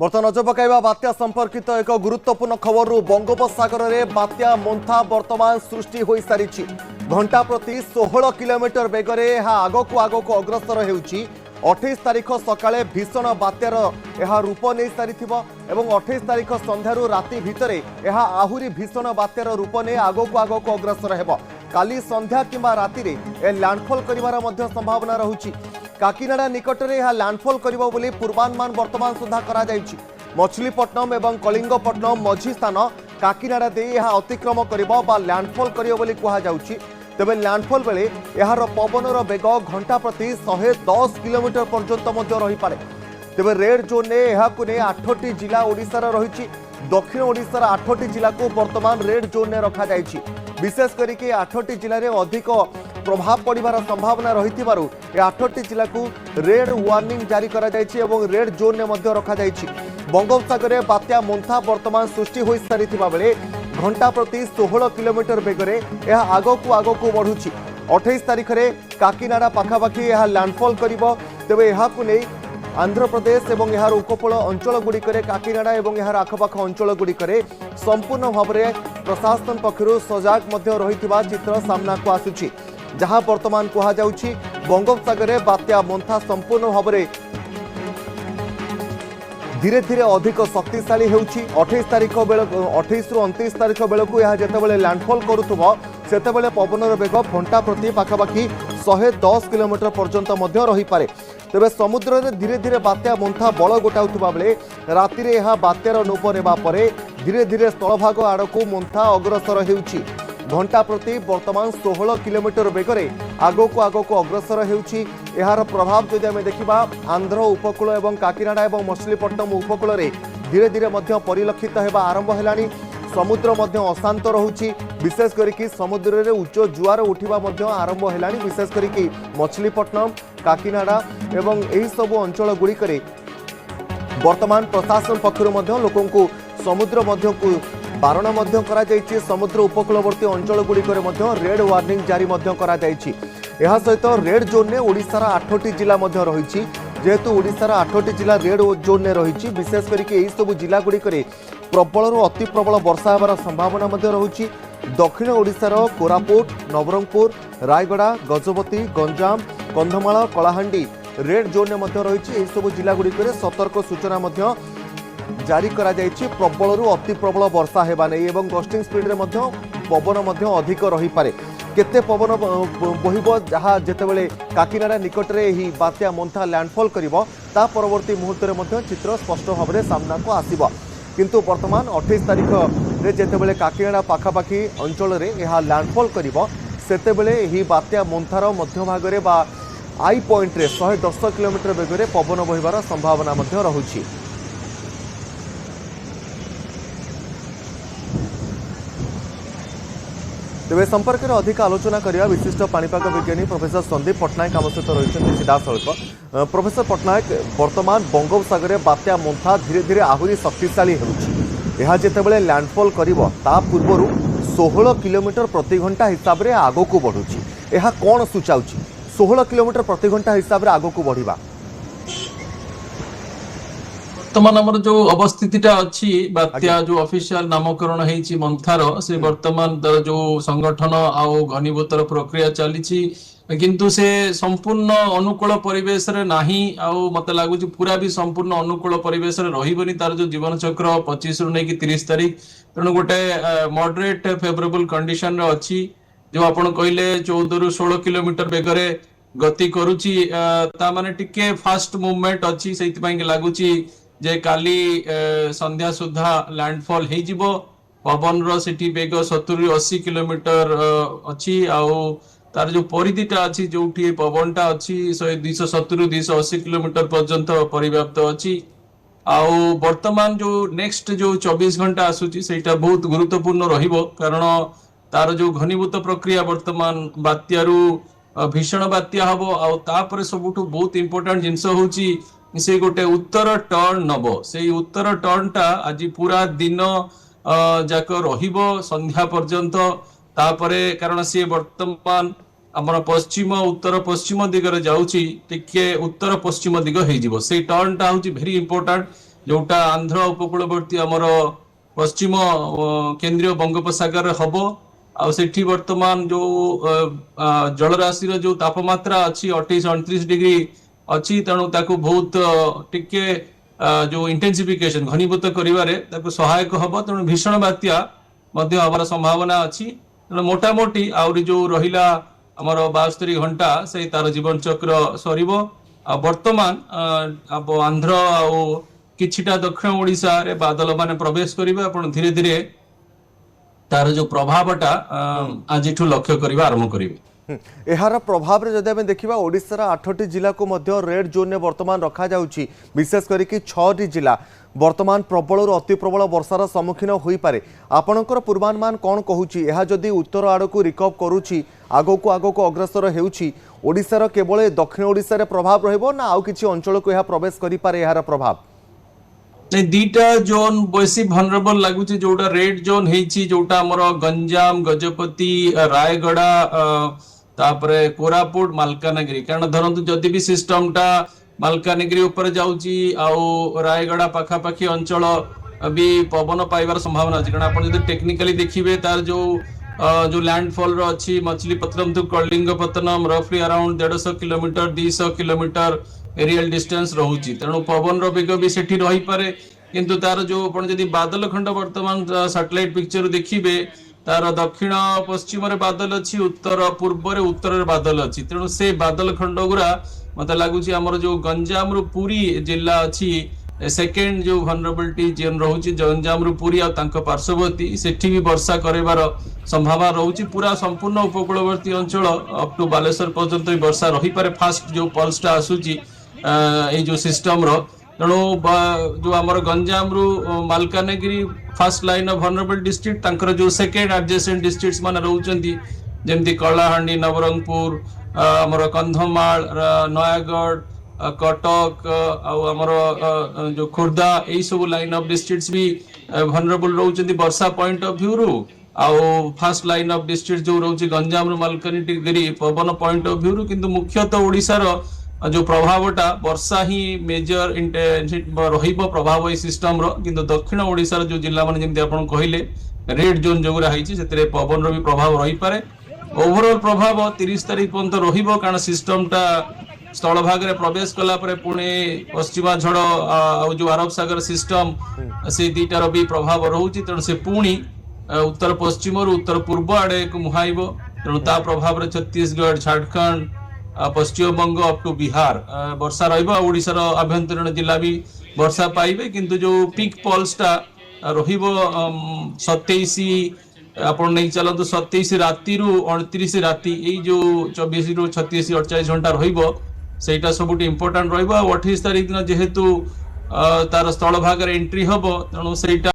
बर्तमान नजर पकाइबा बात्या संपर्कित एक गुरुत्वपूर्ण खबर बंगोपसागर में बात्या मोन्था बर्तमान सृष्टि हो सारी घंटा प्रति 16 किलोमीटर बेगरे आगक आगक अग्रसर होउची 28 तारीख सकाळे भीषण बात्यार यह रूप नहीं सारी 28 तारीख संध्यारू राति भितर यह आहुरी भीषण बात्यार रूप नहीं आगक आगक अग्रसर हेब काली संध्या किंबा राति रे लैंडफॉल करिवार मध्य संभावना रहुची काकीनाडा निकट में यह लैंडफॉल करिबो बोली पूर्वानुमान वर्तमान सुधा करा जायछि मछलीपट्टनम एवं कलिंगपट्टनम मझी स्थान काकीनाडा दे यह अतिक्रम करिबो बा लैंडफॉल करियो बोली कहा जाउछि तेबे लैंडफॉल बेले यार पवनर बेग घंटा प्रति 110 किलोमीटर पर्यंत मध्य रही पारे तेबे रेड जोन ने यहाकु ने 8टी जिला ओडिशार रहिछि दक्षिण ओडिशार 8टी जिला को वर्तमान रेड जोन ने रखा जायछि विशेष करके 8टी जिले में अधिक प्रभाव पड़िबार संभावना रही 8टी जिला को रेड वार्निंग जारी करा जायछि एवं रेड जोन ने मध्य रखा जायछि बंगोपसागर में बात्या मोन्था वर्तमान सृष्टि हो सारी बेले घंटा प्रति 16 किलोमीटर बेगरे यह आगक बढ़ुछि 28 तारीख में काकीनाडा पाखापाखि यह लैंडफॉल करिबो तेबे यहाकु नै आंध्र प्रदेश एवं यार उपकूल अंचल गुड़िक काकीनाडा और यार आखपाख अंचल गुड़िक संपूर्ण भाव में प्रशासन पक्षर सजग रही चित्र सामना को आसुची जहां वर्तमान कहुच्छी बंगोपसागर में बात्या मोन्था संपूर्ण भाव में धीरे धीरे अधिक शक्तिशाली होउछि 28 तारीख बेल 28 रु 29 तारीख बेलू यह जितेबाला लैंडफॉल करुथबो सेतेबेले पवनर बेग घंटा प्रति पाखापाखि 110 किलोमीटर पर्यंत मध्य रही पारे तेबे समुद्र में धीरे धीरे बात्या मोन्था बल गोटाउथबा बेले राति रे यह बात्यार नूप नेबा परे धीरे धीरे स्थलभाग आड़कू मोन्था अग्रसर होउछि घंटा प्रति वर्तमान 16 किलोमीटर बेगरे आगक आगक अग्रसर होउछि यार प्रभाव जदि आमे देखिबा आंध्र उपकूल एवं काकीनाडा एवं मछलीपट्टनम उपकूल रे धीरे धीरे मध्य परिलक्षित हेबा आरंभ हेलानी समुद्र मध्य अशांत रहुछि विशेष करिकि समुद्र रे उच्च जुआर उठिबा मध्य आरंभ हेलानी विशेष करिकि मछलीपट्टनम काकीनाडा एवं एही सब अंचल गुड़िकरे वर्तमान प्रशासन पक्षर मध्य लोकंकु समुद्र मध्य को बारण मध्य करा जायछि समुद्र उपकूलवर्ती अंचल गुड़िकरे मध्य रेड वार्निंग जारी मध्य करा जायछि एहा सहित रेड जोन ने ओडिशार 8टी जिला मध्य रहिछि जेहेतु ओडिशार 8टी जिला रेड जोन ने रहिछि विशेष करके एही सब जिला गुड़िकरे प्रबल अति प्रबल वर्षा होबार संभावना मध्य रहुछि दक्षिण ओडिशार कोरापुट नवरंगपुर रायगड़ा गजपति गंजाम कंधमाल कलाहांडी रेड जोन ने मध्य रहिछि एही सब जिला गुड़िकरे सतर्क सूचना मध्य जारी करा जायछि प्रबल अति प्रबल वर्षा हेबा नै एवं गस्टिंग स्पीड रे मध्य पवन मध्य अधिक रही पारे केते पवन बहिबो जहा जेतेबेले काकीनाडा निकट रे ही बात्या मोन्था लैंडफॉल करिवो ता परवर्ती मुहूर्त रे मध्य चित्र स्पष्ट भाव में सामना को आसीबो किंतु वर्तमान 28 तारीख रे जेतेबेले काकीनाडा पाखापाखि अंचल रे यह लैंडफॉल करिवो सेतेबेले ही बात्या मोन्थार मध्य भाग रे बा आई पॉइंट रे 110 किलोमीटर बेगरे पवन बहिबार संभावना मध्य रहुछि तेज संपर्क में अधिक आलोचना करने विशिष्ट पाणीपाग विज्ञानी प्रोफेसर संदीप पट्टनायक आम सहित रही सीधासख प्रोफेसर पट्टनायक वर्तमान बंगोपसागर में बात्या मोन्था धीरे धीरे आहरी शक्तिशाली होतेबे लैंडफॉल करता पूर्वर 16 किलोमीटर प्रति घंटा हिसाब से आगक बढ़ुची यह कौन सूचाऊ 16 किलोमीटर प्रति घंटा हिसाब से आगक बढ़ा वर्तमान आमर जो अवस्थितिटा अच्छी बात्या जो ऑफिशियल नामकरण है मंथार से वर्तमान जो संगठन आउ घनीभूतर प्रक्रिया चली किंतु से संपूर्ण अनुकूल परिवेश रे नाही आउ मते लागुची पूरा भी संपूर्ण अनुकूल परिवेश रे रहिबनी तार जो जीवन चक्र 25 रु नै कि 30 तारीख तेणु गोटे मॉडरेट फेवरेबल कंडीशन रे अछि जो आपण कहले 14 रु 16 किलोमीटर बेगरे गति करूची ता माने टिके फास्ट मूवमेंट अछि सेति पई लागुची जे काली संध्या सुधा लैंडफॉल हो जिवो पवन रो सिटी बेग 70 रु 80 किलोमीटर अछि आउ तार जो परिधिटा अछि जोठी पवनटा अछि 270 रु 280 किलोमीटर पर्यंत परिव्याप्त अछि आउ वर्तमान जो नेक्स्ट जो 24 घंटा आसुची सेटा बहुत गुरुत्वपूर्ण रहिबो कारण तार जो घनीभूत प्रक्रिया वर्तमान बात्यारू भीषण बात्या हबो आउ तापर सबुठु बहुत इंपोर्टेंट जिंस होची से गोटे उत्तर टर्न नबो से उत्तर टर्न टा आज पूरा दिन जाक रहिबो संध्या पर्यंत तापरे कारण से वर्तमान आमर पश्चिम उत्तर पश्चिम दिगरे जाउची टिके उत्तर पश्चिम दिग हे जिवो से टर्न टा होची भेरी इंपोर्टेंट जोटा आंध्र उपकूलवर्ती आमर पश्चिम केंद्रीय बंगोपसागर हम आठी वर्तमान जो जलराशि जो तापमात्रा अच्छी 28-29 डिग्री अच्छी तेणु ताकू बहुत टिके जो इंटेंसिफिकेशन घनीभूत करिवारे ताकू सहायक हब तेणु भीषण बात्या मध्य हबार संभावना अच्छी तेणु मोटामोटी आउरी जो रहिला आमर 72 घंटा से तार जीवन चक्र सरिबो वर्तमान आंध्र आ किछिटा दक्षिण ओडिशा रे बादल माने प्रवेश करिबे आपण धीरे धीरे तार जो प्रभावटा आज लक्ष्य करबा आरंभ करिबे। एहार प्रभाव रे जदि आमे देखिबा ओडिशार 8टी जिला को मध्य रेड जोन ने वर्तमान रखा जाउची विशेष करिकि 6टी जिला वर्तमान प्रबल अति प्रबल वर्षार सम्मुखीन होई पारे आपणकर पूर्वानुमान कोन कहूची एहा जदि उत्तर आड़को रिकव करूची आगो अग्रसर हेउची ओडिशार केवल दक्षिण ओडिशा रे प्रभाव रहइबो ना आउ किछि अंचल को एहा प्रवेश करि पारे एहार प्रभाव नहीं दीटा जोन बेसी भनरेबल लगुच जोटा रेड जोन हेची जोटा हमर गंजाम गजपति रायगड़ा तापरे कोरापुट मालकानगिरी कारण धरंतु जदि भी सिस्टम टा मालकानगिरी ऊपर जाउची आउ रायगड़ा पाखापाखी अंचल भी पवन पाइबार संभावना अछि कारण आपण जदि टेक्निकली देखिबे तार जो लैंडफॉल रो अछि मछलीपत्तनम टू कलिंगपत्तनम रफली around 150 kilometre 200 kilometre aerial distance रहुची तेणु पवन रो बेग भी सेठी रही पारे किंतु तार जो आपण जदि बादल खंड वर्तमान सैटेलाइट पिक्चर देखिबे तार दक्षिण पश्चिम रे बादल अछि उत्तर पूर्व रे उत्तर रे बादल अछि तेणु से बादल खंड गुरा मते लागुची हमर जो गंजाम रो पुरी जिल्ला अछि सेकेंड जो वनरेबिलिटी जोन रहुची गंजाम रो पुरी आ तांको पार्श्ववर्ती सेठी भी वर्षा करेबार संभावना रहुची पूरा संपूर्ण उपकूलवर्ती अंचल अप टू बालेश्वर पर्यंत भी वर्षा रही पारे फास्ट जो पल्सटा आसुची ए जो सिस्टम रो तेणु जो आमर गंजाम रु Malkangiri first line of vulnerable district तांकर जो सेकेंड एडजेसेंट डिस्ट्रिक्ट्स माने रहउचंती जेमती कलाहांडी नवरंगपुर आमर कंधमाल नयागढ़ कटक आमर जो खोर्धा यही सब लाइन ऑफ डिस्ट्रिक्ट्स भी वनरेबल रहउचंती वर्षा पॉइंट ऑफ व्यू रु आउ फर्स्ट लाइन ऑफ डिस्ट्रिक्ट जो रहउची गंजाम रु मालकानगिरी पवन पॉइंट ऑफ व्यू रु किंतु मुख्यतः ओडिसा रो जो प्रभावटा वर्षा ही मेजर रहिबो प्रभाव ए सिस्टम रो किंतु दक्षिण ओडिसा रो जो जिल्ला माने जेमति आपण कहिले रेड जोन जोगरा हाइची सेतरे पवन रो भी प्रभाव रही पारे ओवरऑल प्रभाव 30 तारिख पर्यंत रहिबो कारण सिस्टम टा स्थल भाग रे प्रवेश कला परे पुणे पश्चिमा झड़ आ जो अरब सागर सिस्टम से दीटा रो भी प्रभाव रहउची तेणु से पुणी उत्तर पश्चिम और उत्तर पूर्व आड़े को मुहाइबो तेणु ता प्रभाव रे छत्तीसगढ़ झारखंड पश्चिम बंग अप टू बिहार वर्षा रहिबा ओडिसा रो आभ्यंतरीण जिला भी वर्षा पाइबे किंतु जो पीक पल्सटा रहिबो 27 आपण नहीं चलतो 27 राती रु 29 राती ए जो 24 रु 36 48 घंटा रहिबो सेटा सबुटी इंपोर्टेंट रहिबो 28 तारिख दिन जेहेतु तार स्थल भाग रे एंट्री हबो तेणु सेटा